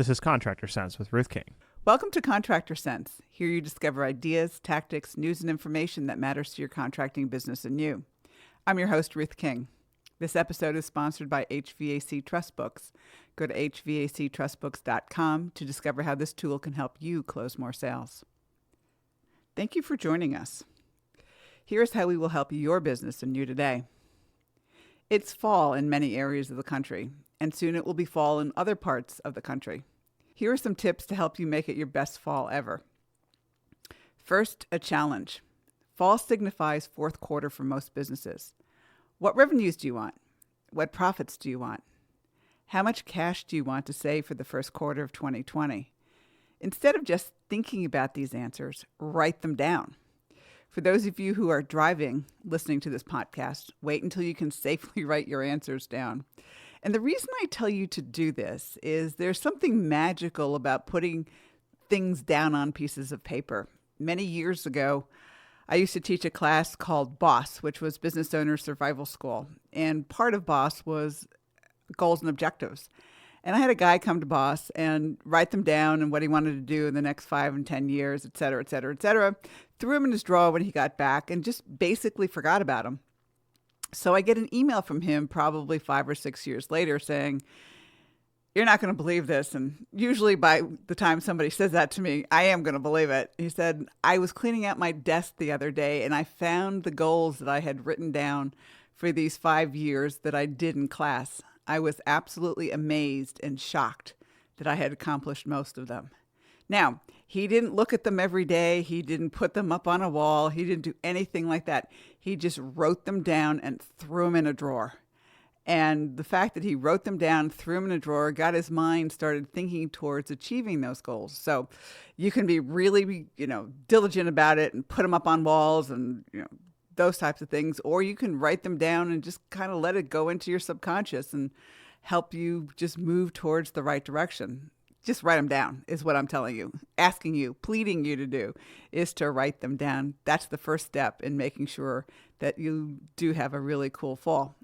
This is Contractor Sense with Ruth King. Welcome to Contractor Sense. Here you discover ideas, tactics, news, and information that matters to your contracting business and you. I'm your host, Ruth King. This episode is sponsored by HVAC Trust Books. Go to hvactrustbooks.com to discover how this tool can help you close more sales. Thank you for joining us. Here's how we will help your business and you today. It's fall in many areas of the country, and soon it will be fall in other parts of the country. Here are some tips to help you make it your best fall ever. First, a challenge. Fall signifies fourth quarter for most businesses. What revenues do you want? What profits do you want? How much cash do you want to save for the first quarter of 2020? Instead of just thinking about these answers, write them down. For those of you who are driving, listening to this podcast, wait until you can safely write your answers down. And the reason I tell you to do this is there's something magical about putting things down on pieces of paper. Many years ago, I used to teach a class called BOSS, which was Business Owner Survival School. And part of BOSS was goals and objectives. And I had a guy come to BOSS and write them down and what he wanted to do in the next 5 and 10 years, et cetera, et cetera, et cetera. Threw him in his drawer when he got back and just basically forgot about him. So I get an email from him probably 5 or 6 years later saying, "You're not going to believe this." And usually by the time somebody says that to me, I am going to believe it. He said, "I was cleaning out my desk the other day and I found the goals that I had written down for these 5 years that I did in class. I was absolutely amazed and shocked that I had accomplished most of them." Now, he didn't look at them every day. He didn't put them up on a wall. He didn't do anything like that. He just wrote them down and threw them in a drawer. And the fact that he wrote them down, threw them in a drawer, got his mind started thinking towards achieving those goals. So you can be really, diligent about it and put them up on walls and, those types of things. Or you can write them down and just kind of let it go into your subconscious and help you just move towards the right direction. Just write them down is what I'm telling you, asking you, pleading you to do is to write them down. That's the first step in making sure that you do have a really cool fall.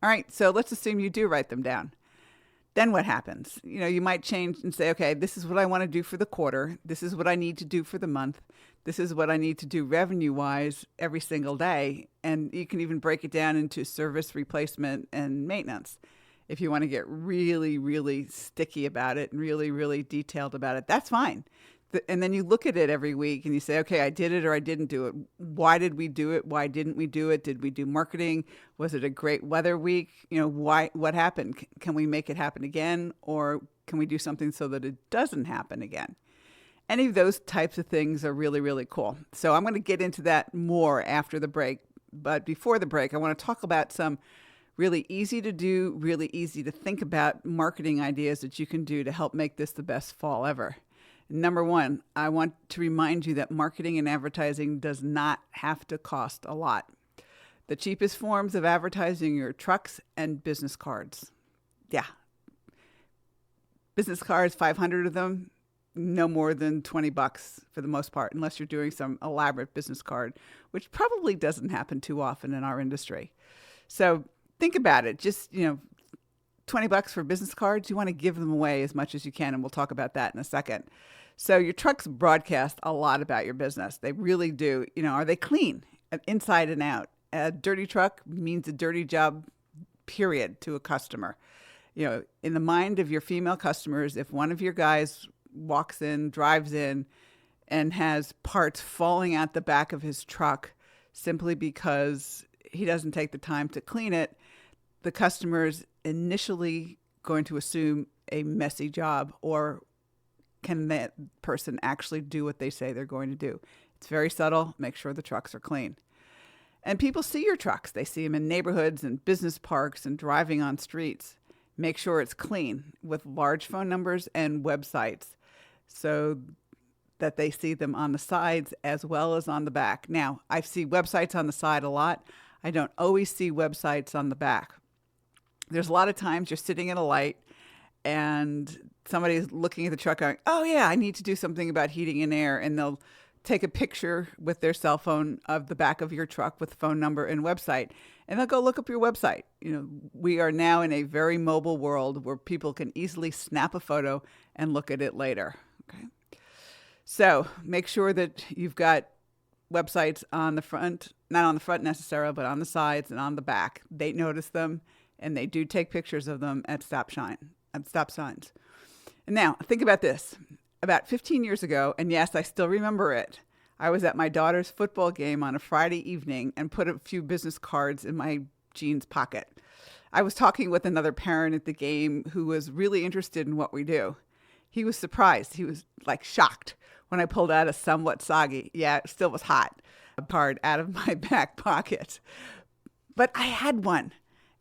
All right, so let's assume you do write them down. Then what happens? You might change and say, okay, this is what I want to do for the quarter. This is what I need to do for the month. This is what I need to do revenue-wise every single day. And you can even break it down into service, replacement, and maintenance. If you want to get really, really sticky about it and really, really detailed about it, that's fine. And then you look at it every week and you say, okay, I did it or I didn't do it. Why did we do it? Why didn't we do it? Did we do marketing? Was it a great weather week? What happened? Can we make it happen again? Or can we do something so that it doesn't happen again? Any of those types of things are really, really cool. So I'm going to get into that more after the break. But before the break, I want to talk about some really easy to do, really easy to think about marketing ideas that you can do to help make this the best fall ever. Number one, I want to remind you that marketing and advertising does not have to cost a lot. The cheapest forms of advertising are trucks and business cards. Yeah. Business cards, 500 of them, no more than $20 for the most part, unless you're doing some elaborate business card, which probably doesn't happen too often in our industry. So think about it. Just, $20 for business cards, you want to give them away as much as you can, and we'll talk about that in a second. So your trucks broadcast a lot about your business. They really do. Are they clean inside and out? A dirty truck means a dirty job, period, to a customer. In the mind of your female customers, if one of your guys walks in, drives in, and has parts falling out the back of his truck simply because he doesn't take the time to clean it, the customer's initially going to assume a messy job, or can that person actually do what they say they're going to do? It's very subtle. Make sure the trucks are clean. And people see your trucks. They see them in neighborhoods and business parks and driving on streets. Make sure it's clean with large phone numbers and websites so that they see them on the sides as well as on the back. Now, I see websites on the side a lot. I don't always see websites on the back. There's a lot of times you're sitting at a light and somebody's looking at the truck going, oh yeah, I need to do something about heating and air. And they'll take a picture with their cell phone of the back of your truck with phone number and website, and they'll go look up your website. We are now in a very mobile world where people can easily snap a photo and look at it later. Okay. So make sure that you've got websites on the front, not on the front necessarily, but on the sides and on the back. They notice them, and they do take pictures of them at stop signs. And now think about this. About 15 years ago, and yes, I still remember it, I was at my daughter's football game on a Friday evening and put a few business cards in my jeans pocket. I was talking with another parent at the game who was really interested in what we do. He was surprised. He was like shocked when I pulled out a somewhat soggy, it still was hot, card out of my back pocket. But I had one,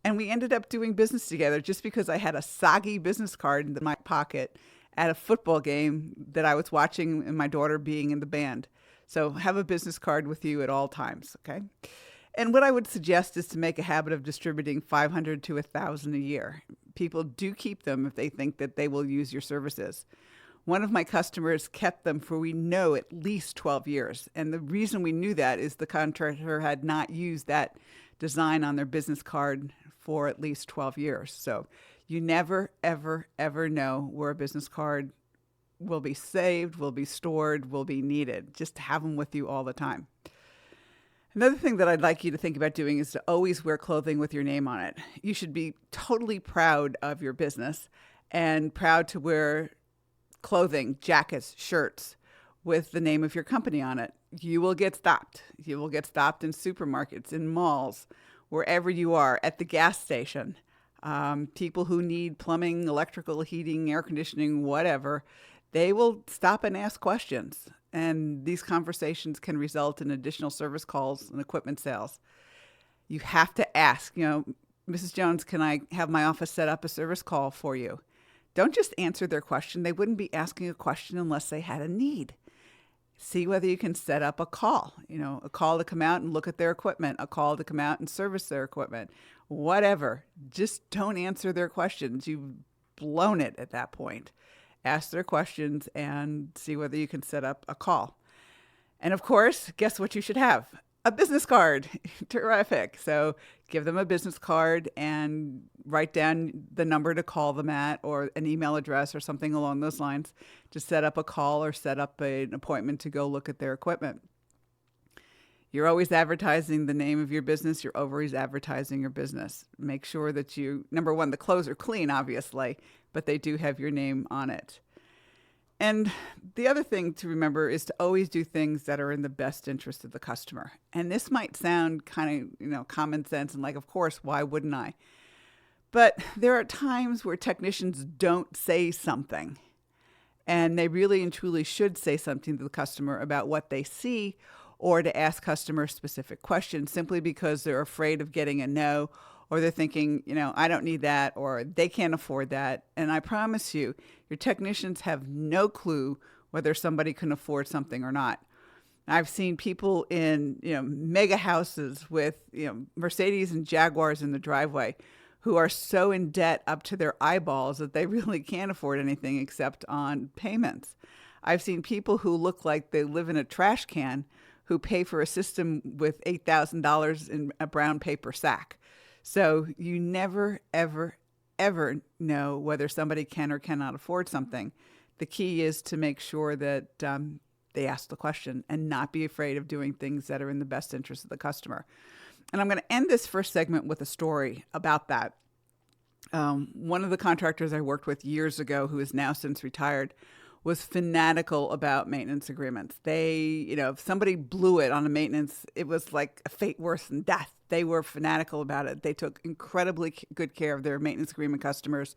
and we ended up doing business together just because I had a soggy business card in my pocket at a football game that I was watching and my daughter being in the band. So have a business card with you at all times, okay? And what I would suggest is to make a habit of distributing 500 to 1,000 a year. People do keep them if they think that they will use your services. One of my customers kept them for, we know, at least 12 years. And the reason we knew that is the contractor had not used that design on their business card for at least 12 years. So you never, ever, ever know where a business card will be saved, will be stored, will be needed. Just have them with you all the time. Another thing that I'd like you to think about doing is to always wear clothing with your name on it. You should be totally proud of your business and proud to wear clothing, jackets, shirts with the name of your company on it. You will get stopped. You will get stopped in supermarkets, in malls, wherever you are, at the gas station. People who need plumbing, electrical, heating, air conditioning, whatever, they will stop and ask questions. And these conversations can result in additional service calls and equipment sales. You have to ask, Mrs. Jones, can I have my office set up a service call for you? Don't just answer their question. They wouldn't be asking a question unless they had a need. See whether you can set up a call, a call to come out and look at their equipment, a call to come out and service their equipment, whatever. Just don't answer their questions. You've blown it at that point. Ask their questions and see whether you can set up a call. And of course, guess what you should have? A business card. Terrific. So give them a business card and write down the number to call them at, or an email address or something along those lines to set up a call or set up an appointment to go look at their equipment. You're always advertising the name of your business. You're always advertising your business. Make sure that number one, the clothes are clean, obviously, but they do have your name on it. And the other thing to remember is to always do things that are in the best interest of the customer. And this might sound kind of, common sense and like, of course, why wouldn't I? But there are times where technicians don't say something, and they really and truly should say something to the customer about what they see, or to ask customers specific questions simply because they're afraid of getting a no, or they're thinking, I don't need that, or they can't afford that. And I promise you, your technicians have no clue whether somebody can afford something or not. I've seen people in, mega houses with, Mercedes and Jaguars in the driveway who are so in debt up to their eyeballs that they really can't afford anything except on payments. I've seen people who look like they live in a trash can who pay for a system with $8,000 in a brown paper sack. So you never, ever, ever know whether somebody can or cannot afford something. The key is to make sure that they ask the question and not be afraid of doing things that are in the best interest of the customer. And I'm going to end this first segment with a story about that. One of the contractors I worked with years ago, who is now since retired, was fanatical about maintenance agreements. They, if somebody blew it on a maintenance, it was like a fate worse than death. They were fanatical about it. They took incredibly good care of their maintenance agreement customers.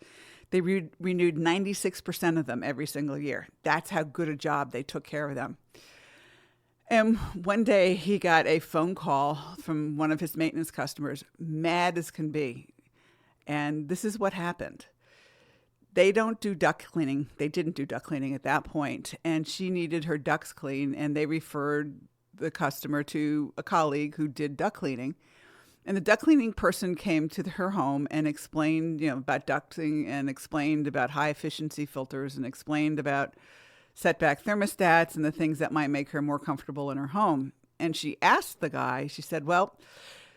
They renewed 96% of them every single year. That's how good a job they took care of them. And one day he got a phone call from one of his maintenance customers, mad as can be. And this is what happened. They don't do duct cleaning. They didn't do duct cleaning at that point. And she needed her ducts clean, and they referred the customer to a colleague who did duct cleaning. And the duct cleaning person came to her home and explained, about ducting, and explained about high efficiency filters, and explained about set back thermostats and the things that might make her more comfortable in her home. And she asked the guy, she said, well,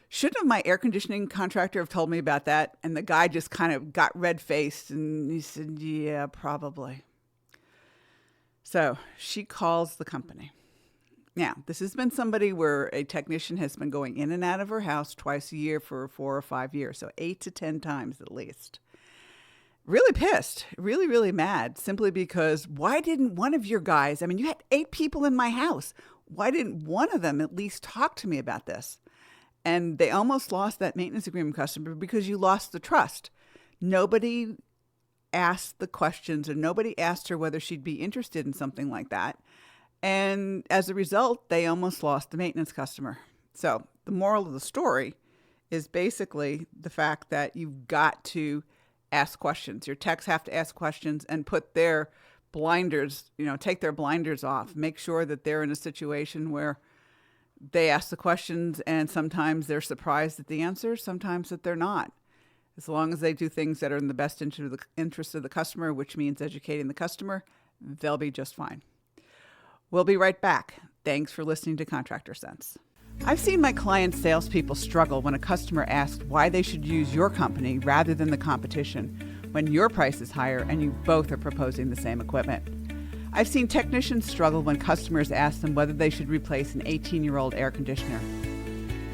shouldn't have my air conditioning contractor have told me about that? And the guy just kind of got red-faced and he said, yeah, probably. So she calls the company. Now, this has been somebody where a technician has been going in and out of her house twice a year for 4 or 5 years, so 8 to 10 times at least. Really pissed, really, really mad, simply because why didn't one of your guys, you had 8 people in my house. Why didn't one of them at least talk to me about this? And they almost lost that maintenance agreement customer because you lost the trust. Nobody asked the questions and nobody asked her whether she'd be interested in something like that. And as a result, they almost lost the maintenance customer. So the moral of the story is basically the fact that you've got to ask questions. Your techs have to ask questions and put their blinders, take their blinders off. Make sure that they're in a situation where they ask the questions and sometimes they're surprised at the answers, sometimes that they're not. As long as they do things that are in the best interest of the customer, which means educating the customer, they'll be just fine. We'll be right back. Thanks for listening to Contractor Sense. I've seen my clients' salespeople struggle when a customer asks why they should use your company rather than the competition when your price is higher and you both are proposing the same equipment. I've seen technicians struggle when customers ask them whether they should replace an 18-year-old air conditioner.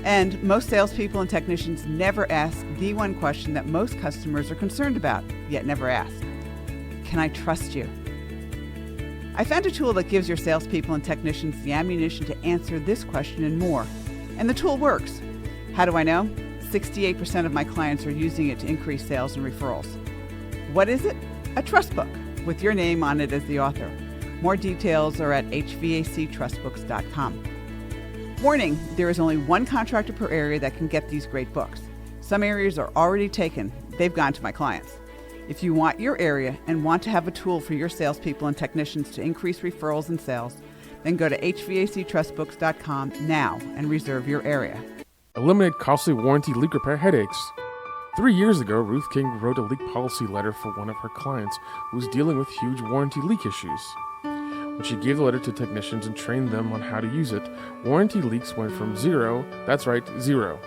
And most salespeople and technicians never ask the one question that most customers are concerned about, yet never ask. Can I trust you? I found a tool that gives your salespeople and technicians the ammunition to answer this question and more. And the tool works. How do I know? 68% of my clients are using it to increase sales and referrals. What is it? A trust book with your name on it as the author. More details are at hvactrustbooks.com. Warning, there is only one contractor per area that can get these great books. Some areas are already taken. They've gone to my clients. If you want your area and want to have a tool for your salespeople and technicians to increase referrals and sales, then go to hvactrustbooks.com now and reserve your area. Eliminate costly warranty leak repair headaches. 3 years ago, Ruth King wrote a leak policy letter for one of her clients who was dealing with huge warranty leak issues. When she gave the letter to technicians and trained them on how to use it, warranty leaks went from 0, that's right, 0.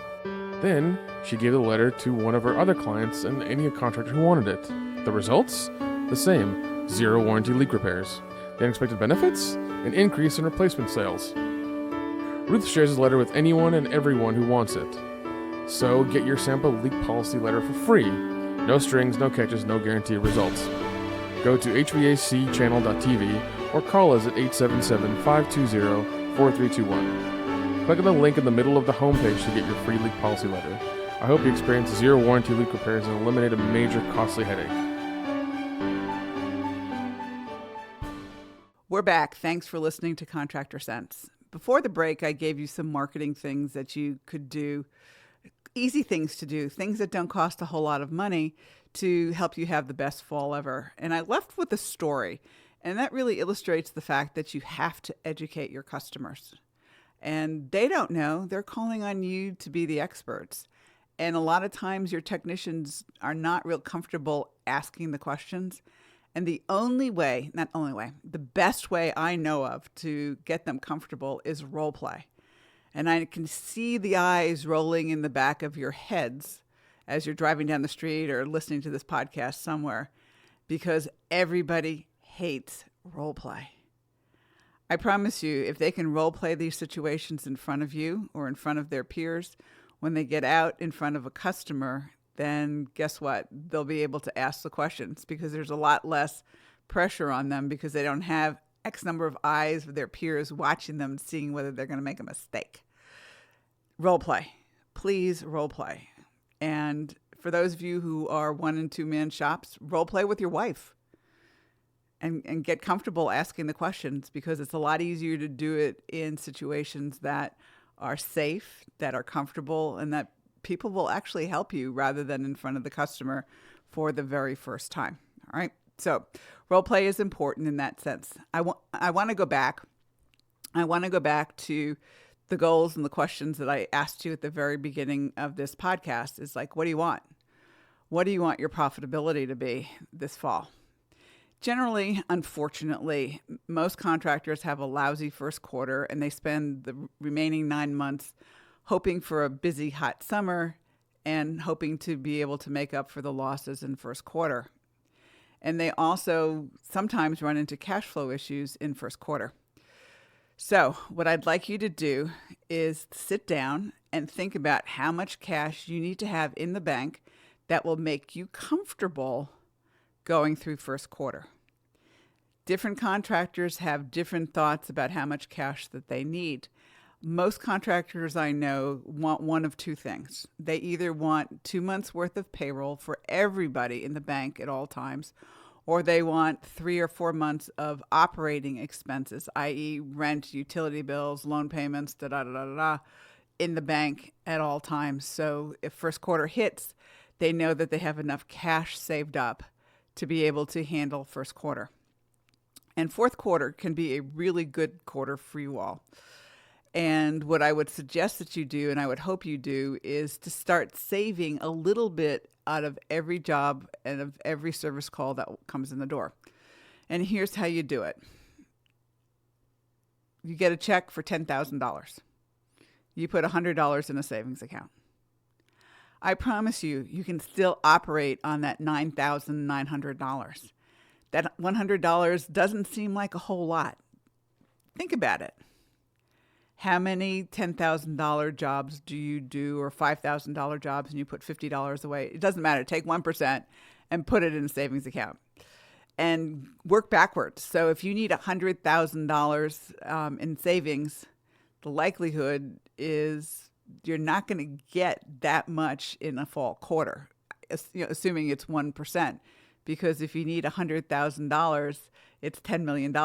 Then, she gave the letter to one of her other clients and any contractor who wanted it. The results? The same, 0 warranty leak repairs. The unexpected benefits? An increase in replacement sales. Ruth shares the letter with anyone and everyone who wants it. So, get your sample leak policy letter for free. No strings, no catches, no guaranteed results. Go to hvacchannel.tv or call us at 877-520-4321. Click on the link in the middle of the homepage to get your free leak policy letter. I hope you experience 0 warranty leak repairs and eliminate a major costly headache. We're back. Thanks for listening to Contractor Sense. Before the break, I gave you some marketing things that you could do, easy things to do, things that don't cost a whole lot of money to help you have the best fall ever. And I left with a story, and that really illustrates the fact that you have to educate your customers. And they don't know. They're calling on you to be the experts. And a lot of times your technicians are not real comfortable asking the questions. And the best way I know of to get them comfortable is role play. And I can see the eyes rolling in the back of your heads as you're driving down the street or listening to this podcast somewhere, because everybody hates role play. I promise you, if they can role play these situations in front of you or in front of their peers, when they get out in front of a customer, then guess what? They'll be able to ask the questions because there's a lot less pressure on them because they don't have X number of eyes of their peers watching them, seeing whether they're going to make a mistake. Role play. Please role play. And for those of you who are 1- and 2-man shops, role play with your wife. And get comfortable asking the questions, because it's a lot easier to do it in situations that are safe, that are comfortable, and that people will actually help you rather than in front of the customer for the very first time. All right. So role play is important in that sense. I want to go back. I want to go back to the goals and the questions that I asked you at the very beginning of this podcast. Is like, what do you want? What do you want your profitability to be this fall? Generally, unfortunately, most contractors have a lousy first quarter and they spend the remaining 9 months hoping for a busy, hot summer and hoping to be able to make up for the losses in first quarter. And they also sometimes run into cash flow issues in first quarter. So what I'd like you to do is sit down and think about how much cash you need to have in the bank that will make you comfortable going through first quarter. Different contractors have different thoughts about how much cash that they need. Most contractors I know want one of two things. They either want 2 months worth of payroll for everybody in the bank at all times, or they want 3 or 4 months of operating expenses, i.e. rent, utility bills, loan payments, in the bank at all times. So if first quarter hits, they know that they have enough cash saved up to be able to handle first quarter. And fourth quarter can be a really good quarter for you all. And what I would suggest that you do, and I would hope you do, is to start saving a little bit out of every job and of every service call that comes in the door. And here's how you do it. You get a check for $10,000. You put $100 in a savings account. I promise you, you can still operate on that $9,900. That $100 doesn't seem like a whole lot. Think about it. How many $10,000 jobs do you do, or $5,000 jobs, and you put $50 away? It doesn't matter. Take 1% and put it in a savings account and work backwards. So if you need $100,000 in savings, the likelihood is you're not going to get that much in a fall quarter, assuming it's 1%. Because if you need $100,000, it's $10 million.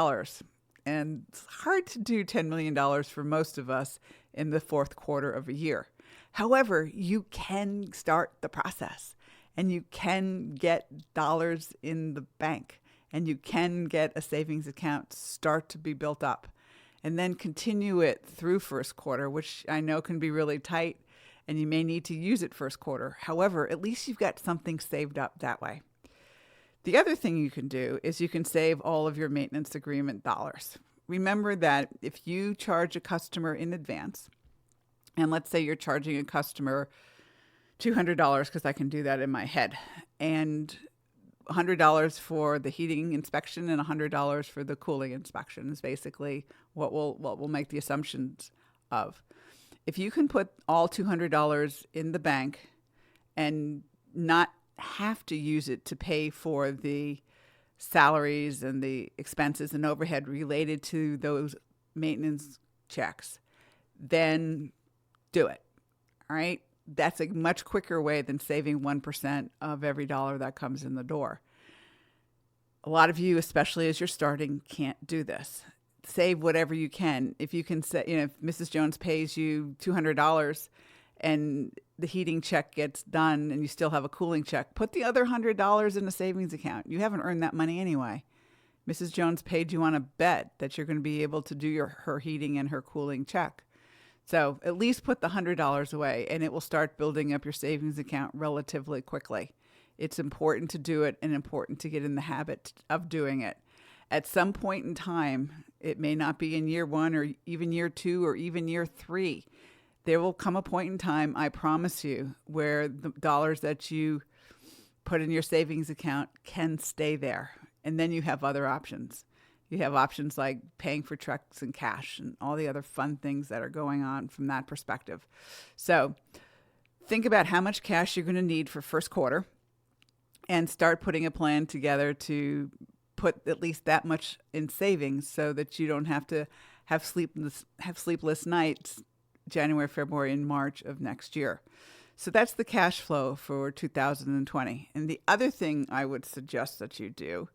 And it's hard to do $10 million for most of us in the fourth quarter of a year. However, you can start the process and you can get dollars in the bank and you can get a savings account start to be built up and then continue it through first quarter, which I know can be really tight and you may need to use it first quarter. However, at least you've got something saved up that way. The other thing you can do is you can save all of your maintenance agreement dollars. Remember that if you charge a customer in advance, and let's say you're charging a customer $200, because I can do that in my head, and $100 for the heating inspection and $100 for the cooling inspection is basically what we'll make the assumptions of. If you can put all $200 in the bank and not have to use it to pay for the salaries and the expenses and overhead related to those maintenance checks, then do it. All right. That's a much quicker way than saving 1% of every dollar that comes in the door. A lot of you, especially as you're starting, can't do this. Save whatever you can. If you can say, if Mrs. Jones pays you $200 and the heating check gets done and you still have a cooling check, put the other $100 in a savings account. You haven't earned that money anyway. Mrs. Jones paid you on a bet that you're going to be able to do her heating and her cooling check. So at least put the $100 away and it will start building up your savings account relatively quickly. It's important to do it and important to get in the habit of doing it. At some point in time, it may not be in year 1 or even year 2 or even year 3. There will come a point in time, I promise you, where the dollars that you put in your savings account can stay there. And then you have other options. You have options like paying for trucks and cash and all the other fun things that are going on from that perspective. So think about how much cash you're going to need for first quarter and start putting a plan together to put at least that much in savings so that you don't have to have sleepless nights January, February, and March of next year. So that's the cash flow for 2020. And the other thing I would suggest that you do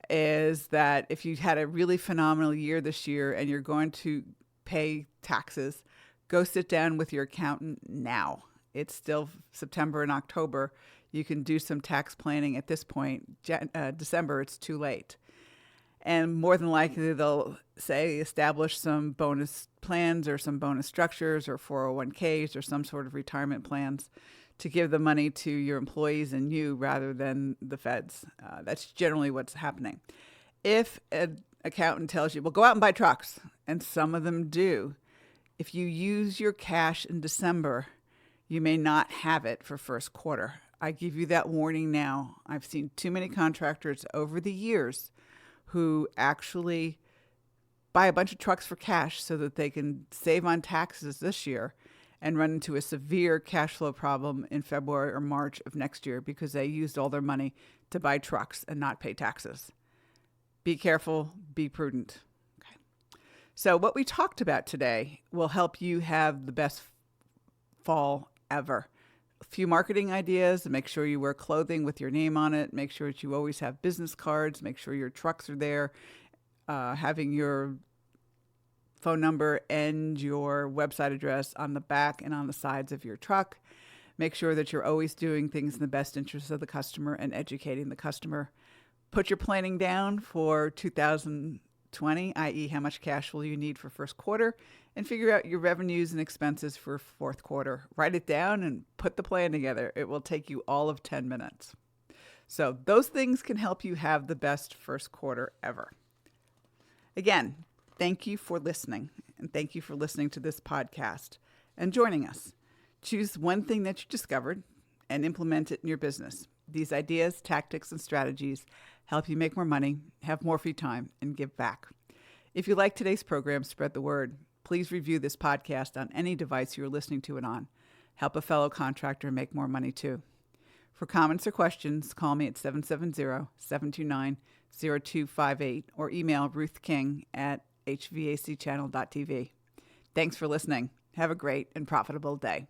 is that if you had a really phenomenal year this year and you're going to pay taxes, go sit down with your accountant now. It's still September and October. You can do some tax planning at this point. December, it's too late. And more than likely, they'll say establish some bonus plans or some bonus structures or 401ks or some sort of retirement plans to give the money to your employees and you rather than the feds. That's generally what's happening. If an accountant tells you, well, go out and buy trucks, and some of them do, if you use your cash in December, you may not have it for first quarter. I give you that warning now. I've seen too many contractors over the years who actually buy a bunch of trucks for cash so that they can save on taxes this year and run into a severe cash flow problem in February or March of next year because they used all their money to buy trucks and not pay taxes. Be careful, be prudent. Okay. So what we talked about today will help you have the best fall ever. A few marketing ideas, make sure you wear clothing with your name on it, make sure that you always have business cards, make sure your trucks are there, having your phone number and your website address on the back and on the sides of your truck. Make sure that you're always doing things in the best interest of the customer and educating the customer. Put your planning down for 2020, i.e. how much cash will you need for first quarter, and figure out your revenues and expenses for fourth quarter. Write it down and put the plan together. It will take you all of 10 minutes. So those things can help you have the best first quarter ever. Again, thank you for listening, and thank you for listening to this podcast and joining us. Choose one thing that you discovered and implement it in your business. These ideas, tactics, and strategies help you make more money, have more free time, and give back. If you like today's program, spread the word. Please review this podcast on any device you're listening to it on. Help a fellow contractor make more money too. For comments or questions, call me at 770-729-0258 or email Ruth King at hvacchannel.tv. Thanks for listening. Have a great and profitable day.